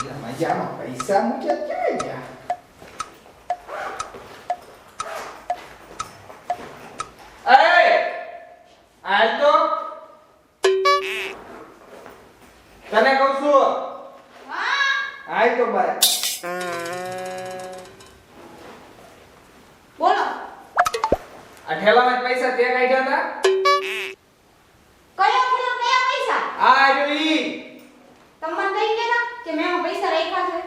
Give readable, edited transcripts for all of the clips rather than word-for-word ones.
મજામાં પૈસા મૂક્યા ક્યાં ગયા? આજ તો તને કહું છું. આજ તો બાય બોલો. આ ઠેલામાં પૈસા તે કાઢ્યા હતા. કયો થેલો કયા પૈસા? આ જો ઈ તમને કઈ કેતા કે મેં આ પૈસા રાખ્યા છે?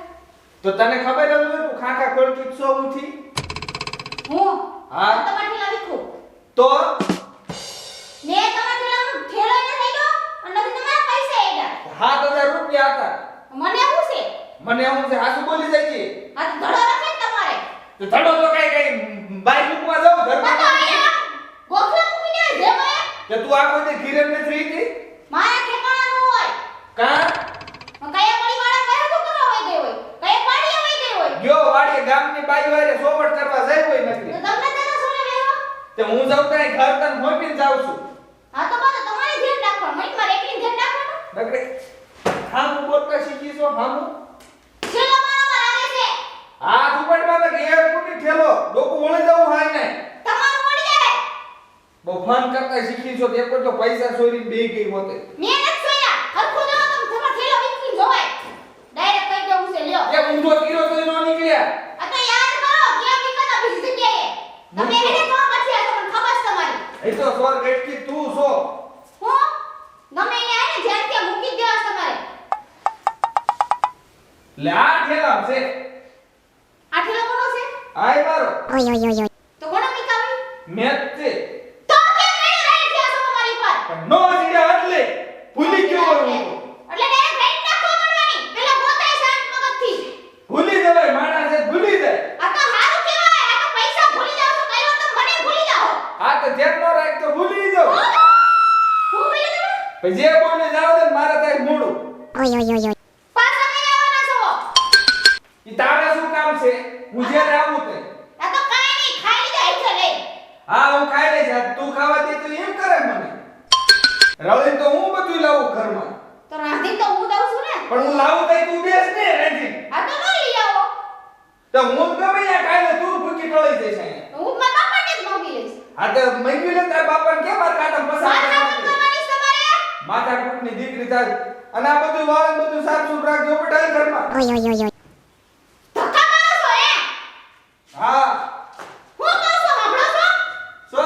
તો તને ખબર જ હોય તું ખાખા ખોલતી છો ઉઠી. હું હા. તમારા થેલા વિખું. તો મેં તમારા થેલામાં થેલો એને લઈ અને નથી તમારા પૈસા એડા. 7000 રૂપિયા હતા. મને શું છે? મને હું છે હાસુ બોલી જાય છે. આ તો ધડો રાખે ને તમારે. તો ધડો તો કઈ બાઈક મૂકવા જાવ ઘર આ તો અહીંયા ગોખલા મૂકીને જેમ કે તું આ કોઈ ઘીરે નથી રહી હતી. મારા ઠેકાણા નું હોય. કા કયા પડી વાળા કહે તો કરવા હોય ગઈ હોય. કયા પાડીએ હોય ગઈ હોય. ગયો વાડીએ ગામની બાઈ વારે સોવડ કરવા જાય હોય તો નથી. તમને તેનો સોને લેવો. તે હું જાઉં ત્યાં ઘર તન મોકીને જાઉં છું. હા તો બસ તમારે ધ્યાન રાખવાનું. મત મારે એકલી ધ્યાન રાખવાનું. નકરે હા હું બોલતા શીખી છો હા હું છેલ્લો મારો લાગે છે. હા ઝુંપડમાં તો ઘેર કુટી ઠેલો લોકો ઓળી જવું હાય ને તમારું મળી જાય. બહુ ફોન કરતા શીખી છો તે કોઈ તો પૈસા ચોરીને બે ગઈ હોતે. મેં નથી સોયા. હરખું જાવ તમે તમારો થેલો વિકરી જોવાય. ડાયરેક્ટ કહી દઉં છે લ્યો. એ ઊંધો કીરો તો નો નીકળ્યા. આ તો યાદ કરો કેમ નીકળતા બીજી જગ્યાએ. તમે એને કોણ પછી આ તમને ખબર છે તમારી. એ તો સ્વર ગટકી તું છો. હું ગમે એને આને જેમ કે મૂકી જ દેવા તમારે. લે આ ઠેલા છે આ થેલો કોનો છે? આય મારો તો કોનો મીકાવી? મેચ છે તો કેમ એને રાઈટ થયા છો તમારી પર? પણ નો સીડા એટલે ભૂલી ગયો હું તો. એટલે ડાયરેક્ટ રાઈટ નાખવા માંડવાની. પેલા ગોતાય શાંત મગજથી. ભૂલી જવાય માણસ છે ભૂલી જાય. આ તો હારું કહેવાય. આ તો પૈસા ભૂલી જાવ તો કયો તો મને ભૂલી જાઓ. આ તો ધ્યાન નો રાખ તો ભૂલી જાવ. હું ભૂલી જાવ. પછી જે બોલે જાવ દે મારા તાઈ મોડું. પાછા મેં આવવાના છો. ઈ તારે શું કામ છે? હું જ્યારે આવું તે. આ તો કાઈ નહીં ખાઈ જાય છે લઈ. હા હું ખાઈ લઈશ. આ તું ખાવા દે તો એમ કરે મને. રવિન તો હું બધું લાવું ઘરમાં. તો રાંધી તો હું દઉં છું ને. પણ હું લાવું તઈ તું બેસ ને રેજી. આ તો ન લઈ આવો. તો હું ગમે યા ખાઈ લે તું ભૂકી ટળી જઈશ અહીંયા. હું મારા બાપાને જ મોકલી લઈશ. આ તો મંગી લે તાર બાપાને કે માર કાઢમ પસાર માથા કરવાની છે તમારે. માથા કૂટની દીકરી થાય. અને આ બધું વાળ બધું સાફ સુફ રાખજો બેટા ઘરમાં. ધક્કા મારો છો હે? હા હું કહું છું સાંભળો છો? સો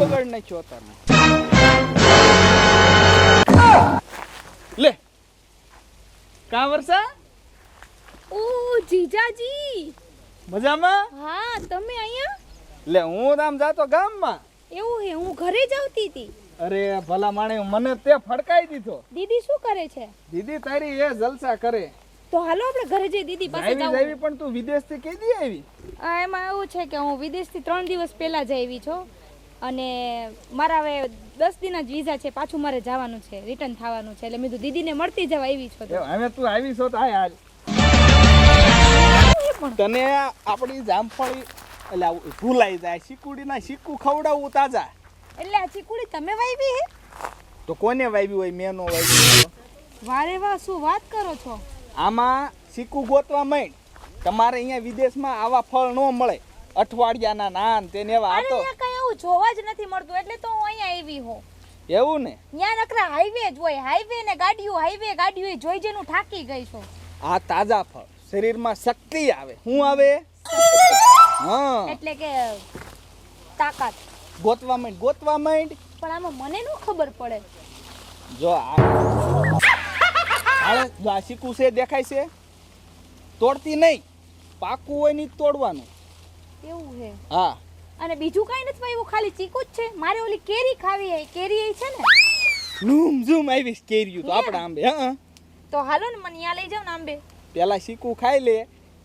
બગાડ નાખ્યો તારનો. લે કા વર્ષા ઓ જીજાજી. મજામાં? હા તમે અહીંયા? લે હું આમ જાતો ગામમાં. એવું હે હું ઘરે જ આવતી હતી. અરે ભલા માણે મને તે ફડકાઈ દીધો. દીદી શું કરે છે? દીદી તારી એ જલસા કરે. તો હાલો આપણે ઘરે જઈ દીદી પાસે આવી જાવ. જાવી પણ તું વિદેશથી કેદી આવી? એમાં એવું છે કે હું વિદેશથી 3 દિવસ પહેલા જ આવી છું અને મારા હવે 10 દિનના જ વિઝા છે. પાછું મારે જવાનું છે, રિટર્ન થવાનું છે. એટલે મેં તો દીદીને મળતી જવા આવી છું. એ હવે તું આવી છો તો હાય હાલ. તને આપણી જામફળી એટલે ભૂલાઈ જાય. શીકુડીના શીકુ ખવડાવું તાજા. એટલે આ ચીકુડી તમે વાવી હે? તો કોને વાવી હોય? મેં નો વાવી હોય. વારે વાહ શું વાત કરો છો? આમાં શીકુ ગોતવા માંડ. તમારે અહીંયા વિદેશમાં આવા ફળ ન મળે. અઠવાડિયાના નાન તેને એવા અરે આતો અહીંયા કઈ એવું જોવા જ નથી મળતું એટલે તો હું અહીંયા આવી હું. એવું ને? ત્યાં નકરા હાઈવે જ હોય. હાઈવે ગાડીઓ જોઈ જેનું થાકી ગઈ છું. આ તાજા ફળ શરીરમાં શક્તિ આવે. શું આવે? હા એટલે કે તાકાત. ગોતવા માંડ. પણ આમાં મને ન ખબર પડે. જો આ શીકુ છે દેખાય છે? તોડતી નહીં. પાકું હોય નહીં તોડવાનું. એવું છે? હા. અને બીજું કઈ નથી વાવ્યું, ખાલી ચીકુ જ છે. મારે ઓલી કેરી ખાવી હે. કેરી છે ને? ઝૂમ ઝૂમ આવીશ કેરીયું તો આપણા આંબે. હા તો હાલો ને મને અહીંયા લઈ જાવ ને આંબે. પેલા શીકુ ખાઈ લે.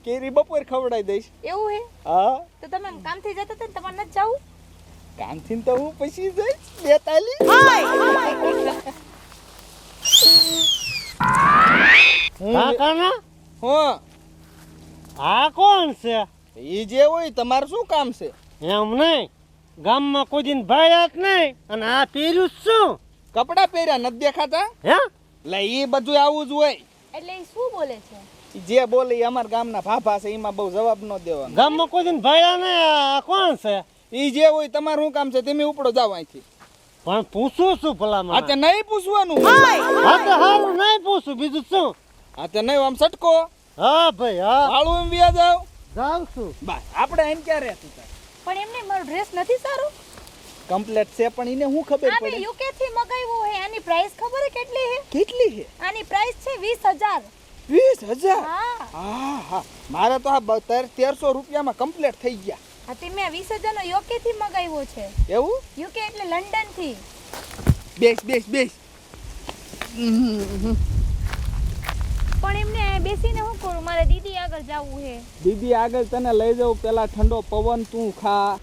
કેરી બપોર ખવડાવી દઈશ. એવું હે? હા. તો તમે આમ કામથી જતા હતા ને તમારે નથી જાવું? કામથી તો હું પછી જઈશ 42. કાકાના હું આ કોણ છે? એ જે હોય તમારે શું કામ છે? એમ નહીં, ગામમાં કોઈ દિન ભાડ્યા જ નહીં અને આ પહેર્યું જ શું? કપડાં પહેર્યા નથી દેખાતા? હે? એટલે એ બધું આવું જ હોય. એટલે એ શું બોલે છે? ઈ જે બોલે એ અમારા ગામના ભાભા છે, એમાં બહુ જવાબ ન દેવાનો. ગામમાં કોઈ દિન ભાડ્યા નહીં, આ કોણ છે? એ જે હોય તમારું શું કામ છે? તમે ઉપડો જાવ અહીંથી. પણ પૂછું શું ભલા આ તે નહીં પૂછવાનું. હા તો હારું નહીં પૂછું, બીજું શું? આ તે નહીં આમ સટકો હા ભાઈ હા, વાળું એમ વ્યા જાવ. જાઉં છું. બસ આપણે એને ક્યાં રહેતું હતા? પણ એમને મારો ડ્રેસ નથી સારો. કમ્પ્લેટ છે પણ એને શું ખબર આ મેં પડે? યુકે થી મગાવ્યો હે. આની પ્રાઇસ ખબર હે કેટલી હે? કેટલી છે? આની પ્રાઇસ છે 20,000. 20,000? હા. હા હા, મારે તો આ 1300 રૂપિયામાં કમ્પ્લેટ થઈ ગયા. આ તે મેં 20,000 નો યુકે થી મગાવ્યો છે. એવું? યુકે એટલે લંડન થી. બેસ. પણ એમને બેસીને શું કરું? મારે દીદી આગળ જવું હે. દીદી આગળ તને લઈ જાઉં, પેલા ઠંડો પવન તું ખા.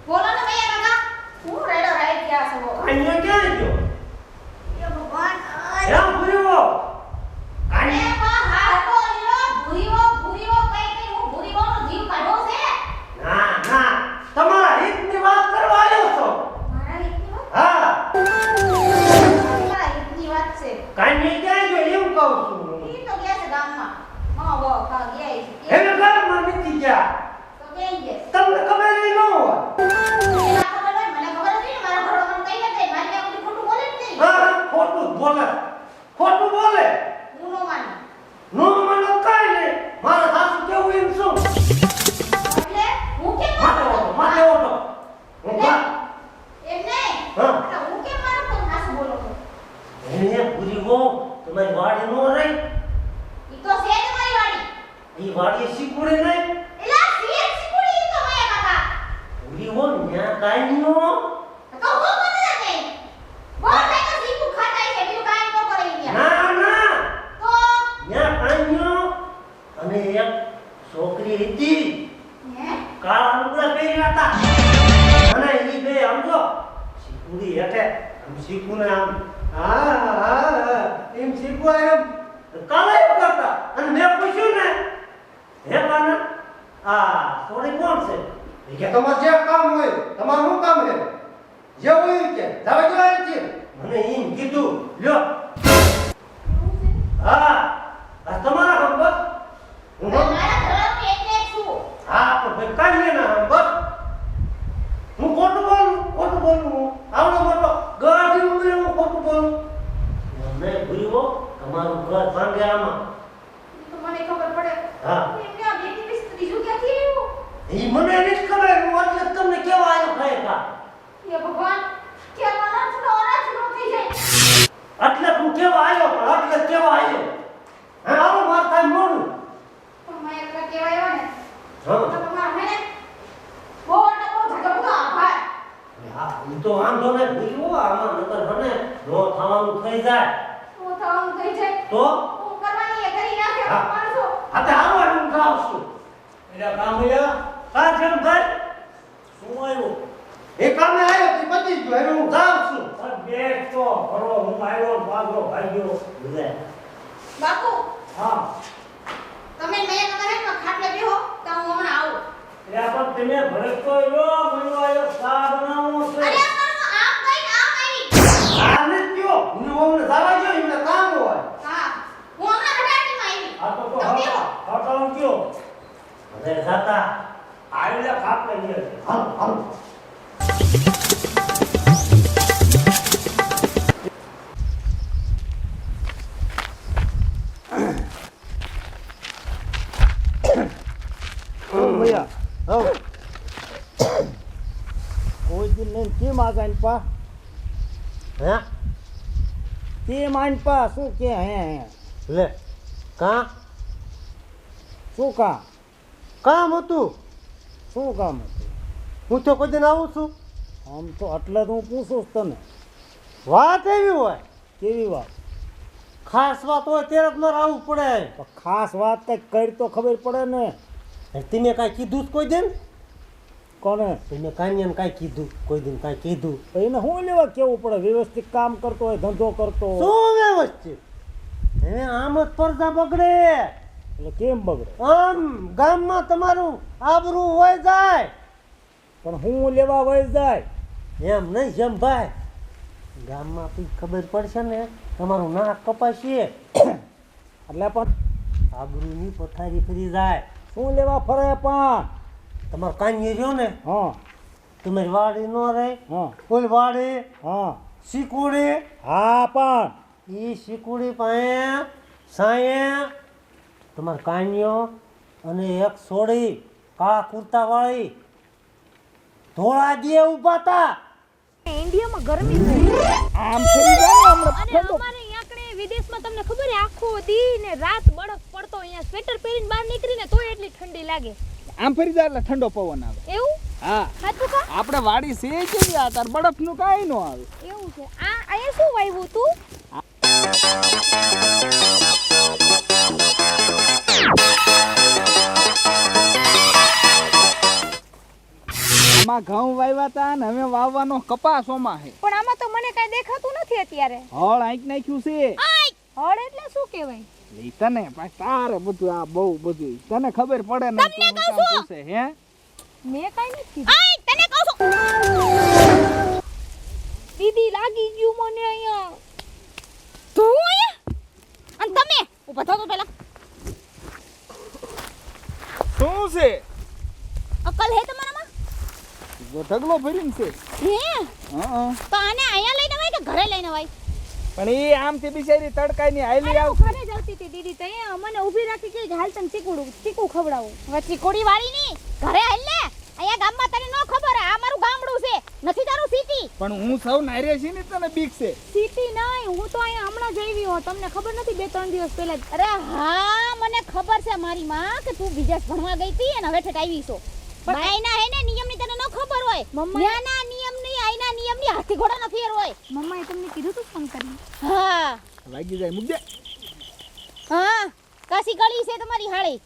બોલો ને ભૈયા કાકા, હું રેડો રાઈડ ક્યાં છો? એ ભગવાન, અરે બા હા તો લીલો ભૂરીવો કઈ હું ભૂરીવાનો જીવ કાઢો છે. મારા હિતની વાત? મારા હિતની વાત છે. ઈ તો ગયા છે ગામમાં. હા બો ખા ગયા છે. તો કેમ છે? તમને ખબર નહીં ન હોય. એના ખબર હોય, મને ખબર હતી ને, મારા ઘરવાળા મને કહી દે, મારી આ બધું ખોટું બોલે જ નહીં. હા, ખોટું બોલે. હું નો માનું. નો મને કાઈ નહીં. મારા સાસુ કેવું એમ શું? એટલે હું કેમ માથે માનું? ઓટો. હું બા- એમ નહીં. હા. એટલે હું કેમ માનું તો હાસુ બોલો છો? એને પૂરી હો, તમારી વાડી નો રહી. ઈ તો છે તમારી વાડી. ઈ વાડી શીખુડે નહીં. એલા સીએમ સિકુડી ઈ તો ભૈયા કાકા. પૂરી હો, ન્યા કાઈ નો. તો હું કોને નહીં? બોલ થાય તો સીકુ ખાતા છે, બીજું કાઈ ન કરે ઈ ન્યા. ના. તો ન્યા કાઈ નો. અને એક છોકરી હતી. હે કાળા લુગડા પહેર્યા હતા. અને ઈ બે આમ જો શીખુડી હેઠે આમ શીખુને આમ એમ શીખવા એમ કાલા એમ કરતા. અને મેં પૂછ્યું ને, હે કાના આ સોરી કોણ છે? એ કે તમારે જે કામ હોય, તમારું શું કામ છે? જે હોય કે જાવ જવાય છે. મને એમ કીધું, લ્યો હા આ તમારા હમ બસ. હું હમ. મારા ઘરનું એટલે જ છું. હા તો ભાઈ કાઢી લે ના બસ. હું ખોટું બોલું હું આવડો મોટો ગાડી ઉતરે હું ખોટું બોલું. મને ભૂલ્યો તમારું ઘર ભાંગે આમાં. ઈ તો મને ખબર પડે. હા. એમને આ બેટી વિશે બીજું ક્યાંથી આવ્યું? ઈ મને નથી ખબર, હું એટલે જ તમને કેવા આવ્યો ખરેખર. હે ભગવાન, કેમ અનાજનો અનાજનો થઈ જાય? એટલે હું કેવા આવ્યો, પણ એટલે જ કેવા આવ્યો. હે આવો માર થાય મોડું. પણ મેં એકલા કહેવાય આવ્યો ને. હા. તો તમારા હે ને બહુ એટલે બહુ ધગબગા આભાર. હા ઈ તો વાંધો ને ભૂલ્યો આમાં નકર મને નો થવાનું થઈ જાય શું થવાનું થઈ જાય? તો હું કરવાની એ કરી નાખે હા. માણસો. આતે હાલો હું જાઉં છું. એલા કામયા કા જેમ ભાઈ શું આવ્યું? એ કામે આવ્યો તે પતી ગયો, હવે હું જાઉં છું. બેઠ તો ભરો, હું આવ્યો ભાગો ભાગ્યો. લે બાપુ, હા તમે મેં કહે ને ખાટલે બેહો તો હું હમણાં આવું. એટલે પણ તમે ભરત તો એવો મને આવ્યો સા બનાવવો છે. અરે અમારું આમ કઈ આમ આવી. આ નથી ગયો હું ઓમને જવા ગયો એમને કામ હોય. હા, હું હમણાં હટાટીમાં આવી. આ તો તમે બેહો. હટાવું કયો હવે જાતા આવેલા ખાપ લઈ લે. હાલો ભૈયા હવ કોઈ દિન નહીં કેમ આ જાય પા? હે કેમ આઈન પા? શું કે હે લે કા શું કામ? કામ હતું. શું કામ હતું? હું તો કોઈ દિન આવું છું. આમ તો એટલે જ હું પૂછું છું તને. વાત એવી હોય કેવી વાત? ખાસ વાત હોય ત્યારે જ મારે આવવું પડે. તો ખાસ વાત કંઈક કરી તો ખબર પડે ને. તમે કાંઈ કીધું જ કોઈ દિન? કોને? તમે કાંઈ કાંઈ કીધું કોઈ દિન કાંઈ કીધું? તો એને શું લેવા કેવું પડે? વ્યવસ્થિત કામ કરતો હોય, ધંધો કરતો હોય. શું વ્યવસ્થિત? હવે આમ જ પરદા બગડે. એટલે કેમ બગડે? આમ ગામમાં તમારું આબરૂ હોય જાય. પણ હું લેવા વહી જાય? એમ નહીં જેમ ભાઈ ગામમાં પછી ખબર પડશે ને તમારું નાક કપાશે એટલે પણ આબરૂની પથારી ફરી જાય. શું લેવા ફરે પણ? તમારું કાંઈ રહ્યો ને હા તમારી વાડી ન રહે. હા કોઈ વાડી હા શીકુડી, હા પણ એ શીકુડી પાસે સાયે તમારે કાન્યો અને એક સોડી કાળા કુર્તા વાળી ધોળા દે ઉભા હતા. ઇન્ડિયામાં ગરમી બહુ. આમ થઈ જાય ને હમણાં અને ઠંડો. અમારે અહીંયા કણે વિદેશમાં તમને ખબર છે આખો દી ને રાત બરફ પડતો, અહીંયા સ્વેટર પહેરીને બહાર નીકળીને તોય એટલી ઠંડી લાગે. આમ ફરી જાય એટલે ઠંડો પવન આવે. એવું હા સાચું કા? આપણે વાડી છે કે યાર તાર બરફનું કાંઈ ન આવે. એવું છે. આ અહીંયા શું વાવ્યું તું? આમાં ઘઉં વાવ્યા હતા ને હવે વાવવાનો કપાસ ઓમાં છે. પણ આમાં તો મને કાંઈ દેખાતું નથી અત્યારે. હળ આંક નાખ્યું છે. હળ એટલે શું કહેવાય? ઈ તને પાછ તારે બધું આ બહુ બધું તને ખબર પડે ને તું હું કામ પૂછે હે? મેં કાંઈ નથી કીધું. તને કહું છું. દીદી લાગી ગયું મને અહીંયા. તું અહીંયા? અને તમે ઊભા થો તો પહેલા. શું છે? અકલ હે તમારામાં? ઢગલો ભરીને છે. હે હા તો આને અહીંયા લઈને આવાય કે ઘરે લઈને આવાય? પણ એ આમથી બિચારી તડકાની હાલી અરે આવ. હું ઘરે જ આવતી હતી દીદી તો અહીંયા મને ઊભી રાખી કે હાલ તને ચીકુ ખવડાવું. હવે ચીકોડી વાળી ની ઘરે હાલ ને. અહીંયા ગામમાં તને નો ખબર હે આ મારું ગામડું છે નથી તારું સિટી. પણ હું સૌ નારે છે ને તને બીક છે. સિટી નહીં હું તો અહીંયા હમણાં જ આવી હો. તમને ખબર નથી 2-3 દિવસ પહેલા જ? અરે હા મને ખબર છે મારી માં કે તું વિદેશ ભણવા ગઈ હતી અને હવે ઠેઠ આવી છો. પણ આઈના હે ને નિયમની તને નો ખબર હોય. ન્યાના નિયમની આઈના નિયમની હાથી ઘોડાનો ફેર હોય. મમ્માએ તમને કીધું તું ફોન કરી? હા લાગી જાય મુદ્દે. હા કાસી ગળી છે તમારી હાળી.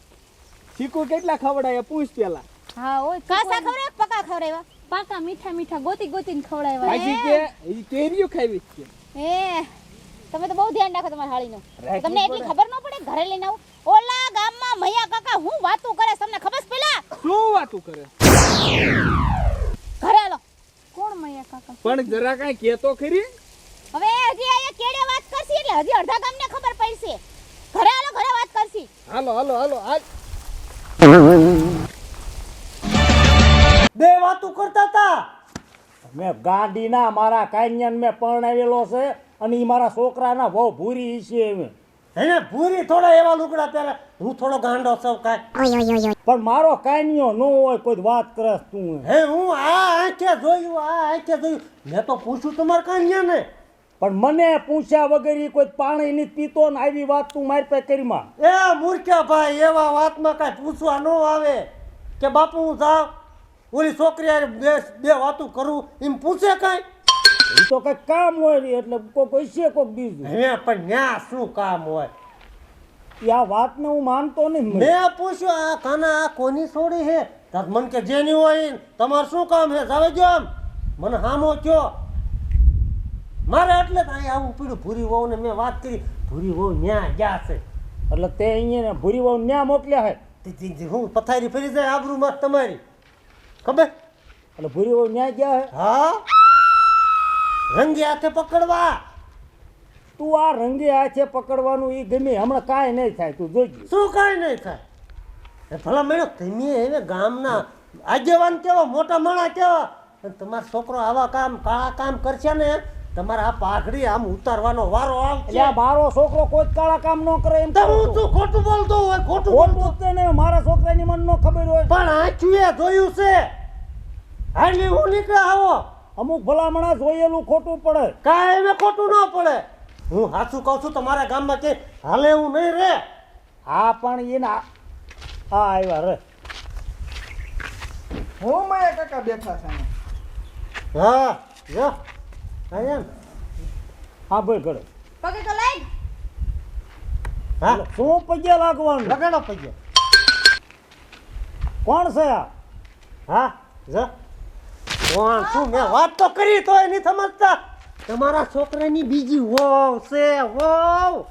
ચીકુ કેટલા ખવડાય પૂછ પેલા. હા ઓય કાસા ખવડાય પકા ખવડાવ્યા? પાકા મીઠા મીઠા ગોતીને ખવડાવ્યા. બાકી કે ઈ કેરીઓ ખાવી છે. એ તમે તો બહુ ધ્યાન રાખો તમારી હાળીનું. રાખવી તમને એટલી પડે. ખબર ન પડે ઘરે લઈને આવું? ઓલા ગામમાં મૈયા કાકા હું વાતું કરે તમને ખબર છે પેલા? શું વાતું કરે? ઘરે આલો. કોણ મૈયા કાકા? પણ જરા કાંઈ કેતો ખરી. હવે હજી આયા કેડે વાત કરશી એટલે હજી અડધા ગામને ખબર પડશે. ઘરે આલો ઘરે વાત કરશી. હાલો હાલો હાલો હાલ. બે વાતું કરતા હતા. મેં ગાડીના મારા કાન્યાને મેં પરણાવેલો છે અને ઈ મારા છોકરાના બહુ ભૂરી છે એમ. એને ભૂરી થોડા એવા લુગડા પહેરે. હું થોડો ગાંડો છું કાંઈ. પણ મારો કાન્યો ન હોય કોઈ વાત કરે તું. હે હું આ આંખે જોયું. મેં તો પૂછ્યું તમારે કાંઈ ને. પણ મને પૂછ્યા વગર ઈ કોઈ પાણી નથી પીતો ને આવી વાત તું મારી પાસે કરીમાં. એ મૂર્ખ્યા ભાઈ એવા વાતમાં કાંઈ પૂછવા ન આવે કે બાપુ હું જાઉં ઓલી છોકરી હારે બે વાતું કરું એમ પૂછે કાંઈ. એ તો કંઈક કામ હોય ને એટલે કોઈ છે કોઈક બીજું. હે પણ ન્યા શું કામ હોય? ઈ આ વાતને હું માનતો નહીં. મેં પૂછ્યું આ કાના આ કોની છોડી હે? તાર મન કે જેની હોય ઈ. તમારે શું કામ હે? જાવે જો આમ મને હામો કયો. મારે એટલે જ અહીં આવું પીડું ભૂરી વહુને મેં વાત કરી. ભૂરી વહુ ન્યા ગયા છે. એટલે તે અહીંયા ભૂરી વહુ ન્યા મોકલ્યા હે. હું પથારી ફરી જાય આબરૂમાં તમારી ખબર? એટલે ભૂરી વહુ ન્યા ગયા હે. હા રંગે હાથે પકડવા. તું આ રંગે હાથે પકડવાનું ઈ ગમે હમણાં કાંઈ નહીં થાય તું જોઈજે. શું કાંઈ નહીં થાય? એ ભલા મેળો તમે હવે ગામના આગેવાન કેવા મોટા માણા કેવા અને તમારો છોકરો આવા કામ કાળા કામ કરશે ને તમારા આ પાઘડી આમ ઉતારવાનો વારો એટલે આવશે. આ મારો છોકરો કોઈ કાળા કામ ન કરે એમ તો હું કહું છું. તું ખોટું બોલતો હોય ખોટું ખોટું બોલતો જ તે ને મારા છોકરાની મન નો ખબર હોય. પણ આંચુએ જોયું છે. હાલી હું નીકળે આવો અમુક ભલામણા જોયેલું ખોટું પડે. કાંઈ એમે ખોટું ન પડે. હું સાચું કહું છું તમારા ગામમાં કે હાલે એવું નહીં રે. હા પણ એના હા આવ્યા રે. હું માયા કાકા બેઠા છે અહીંયા. હા જો અહીંયા ને. હા ભાઈ ઘરે પગે તો લઈ હા શું પગે લાગવાનું? લગાડો પગે. કોણ છે આ? હા જા કોણ શું મેં વાત તો કરી તોય નહીં સમજતા. તમારા છોકરાની બીજી વહુ છે વહુ.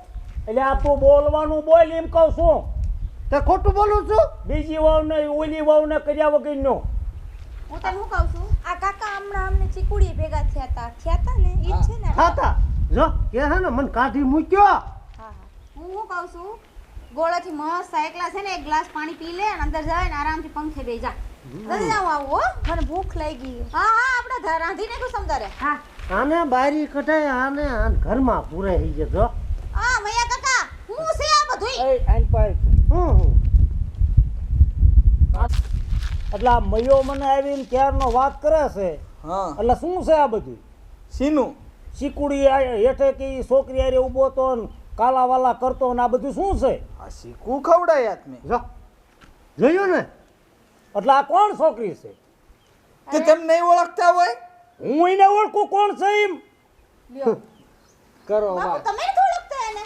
એટલે આ તું બોલવાનું બોલ એમ કહું છું. તે ખોટું બોલું છું? બીજી વહુ ને ઓલી વહુ ને કર્યા વગરનો. હું તને શું કહું છું આ કાકા હમણાં અમને ચીકુડી ભેગા થયા તા ને ઈ જ છે ને ખાતા જો કે હે ને મને કાઢી મૂક્યો. હા હા હું શું કહું છું ગોળાથી મસ્ત એકલા છે ને એક ગ્લાસ પાણી પી લે અને અંદર જાય ને આરામથી પંખે બેસી જા નથી જાવ આવું હો મને ભૂખ લાગી હા હા આપણે રાંધી નાખું સમતારે હા આને બારી કઢાય આને આને ઘરમાં પૂરે થઈ જતો. આ મૈયા કાકા હું છે આ બધુંય એ આન પાય. હું એટલે આ મયો મને આવીને ક્યારનો વાત કરે છે. હા એટલે શું છે આ બધું? શીનું શીકુડી હેઠે કે ઈ છોકરી હારે ઊભો તો ને કાલા વાલા કરતો ને આ બધું શું છે? આ શીખું ખવડાયા તમે જો જોયું ને એટલે આ કોણ છોકરી છે? તે તમે નહીં ઓળખતા હોય હું એને ઓળખું કોણ છે એમ? લ્યો કરો બાપુ વાત તમે નથી ઓળખતા એને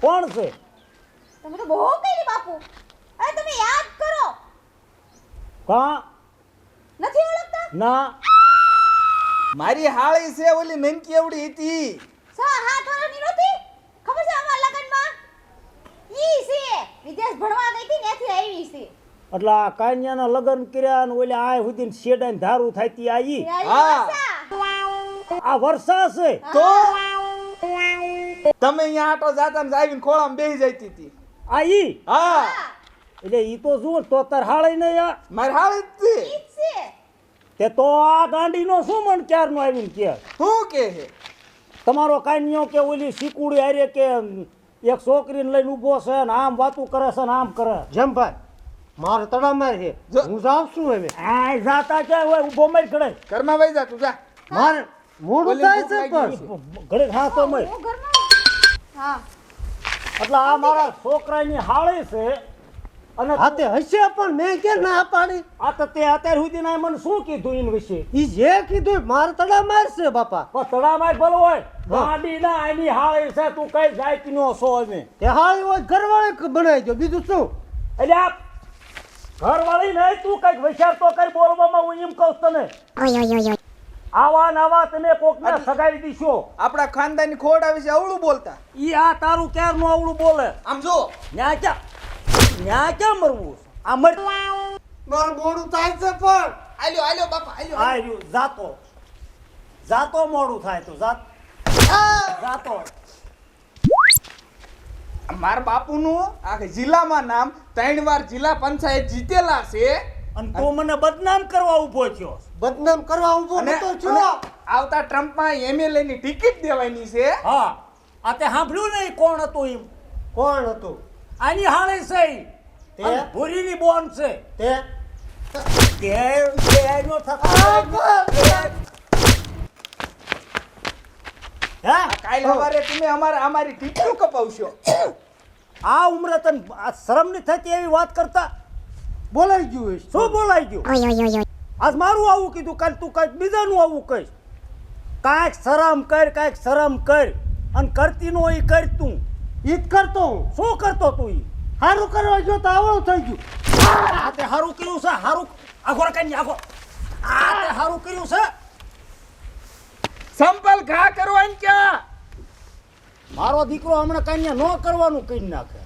કોણ છે? તમે તો બહુ કરી બાપુ અરે તમે યાદ કરો કા નથી ઓળખતા ના મારી હાળી છે ઓલી મેનકી એવડી હતી સા હાથ વાળાની નહોતી ખબર છે અમારા લગનમાં ઈ છે વિદેશ ભણવા ગઈ હતી ત્યાંથી આવી છે એટલે આ કાન્યાના લગ્ન કર્યા ને ઓલા આ સુધી શેડાને ધારું થાતી આવી. હા. આ વર્ષા છે તો તમે અહીંયા આટો જાતા ને આવીને ખોળામાં બેસી જતી હતી આ ઈ હા એટલે ઈ તો જુઓ તો તાર હાળે નહીં આ મારી હાળી જ ઈ હતી છે તે તો આ ગાંડીનો શું મન ક્યારનો આવીને કે શું કે છે તમારો કાન્યો કે ઓલી શીકુડી હારે કે એક છોકરીને લઈને ઊભો છે ને આમ વાતું કરે છે ને આમ કરે. જમભાઈ મારો તડામાર છે જો. હું જાઉં છું હવે. આ જાતા ક્યાં હોય ઊભો મર ઘડે ઘરમાં વહી જા તું જા મારે મોડું ઓલી થાય ભૂખ છે લાગી પણ ઘડે હા તો મર. હું ઘરમાં હા એટલે આ મારા છોકરાની હાળી છે અને હાથે હશે પણ મેં કે ના પાડી. આ તો તે અત્યાર સુધી ના મને શું કીધું એના વિશે? ઈ જે કીધું મારે તડામાર છે બાપા. પણ તળામાં ભલો હોય ગાડી ના આની હાળી છે તું કઈ જાયતી નો છો અમે તે હાળી હોય ઘરવાળે બનાવી દો બીજું શું. એટલે આ ઘરવાળી નહીં તું કઈક વિચાર તો કરી બોલવામાં હું એમ કહું તને આવા નવા તમે કોકને સગાવી દીશો આપણા ખાનદાની ખોડ આવી છે અવળું બોલતા ઈ આ તારું ક્યારનું આવડું બોલે આમ જો ન્યા ક્યાં મરવું છે? આ મર મારું મોડું થાય છે પણ આલ્યો આલ્યો બાપા આલ્યો આ રહ્યું જાતો મોડું થાય તો જાતો મારા બાપુનું આ જિલ્લામાં નામ 3 વાર જિલ્લા પંચાયત જીતેલા છે અને તું મને બદનામ કરવા ઊભો થયો. બદનામ કરવા ઊભો અને નતો છો. આવતા ટ્રમ્પમાં એમએલએ ની ટિકિટ દેવાની છે હા આ તે સાંભળ્યું નહીં કોણ હતું એમ? કોણ હતું આની હાળી છે ઈ. તે? અને ભૂરીની બોન છે તે તે એનો હા કાલ સવારે તમે અમારી ટિકિટ કપાવશો આ ઉંમરે તને આ શરમ નહીં થતી એવી વાત કરતા બોલાઈ ગયું હશે. શું બોલાઈ ગયું? આજ મારું આવું કીધું કાલ તું કાંઈક બીજાનું આવું કહીશ. કાંઈક શરમ કર અને કરતી નો ઈ કર તું. ઈ જ કરતો હું. શું કરતો તું ઈ? સારું કરવા જો તો આવડું થઈ ગયું. આ તે હારું કર્યું છે હારું આગો કઈ આગો આ તે હારું કર્યું છે. સંપલ ઘા કરવાની ક્યાં મારો દીકરો હમણાં કન્યા ન કરવાનું કહી નાખે.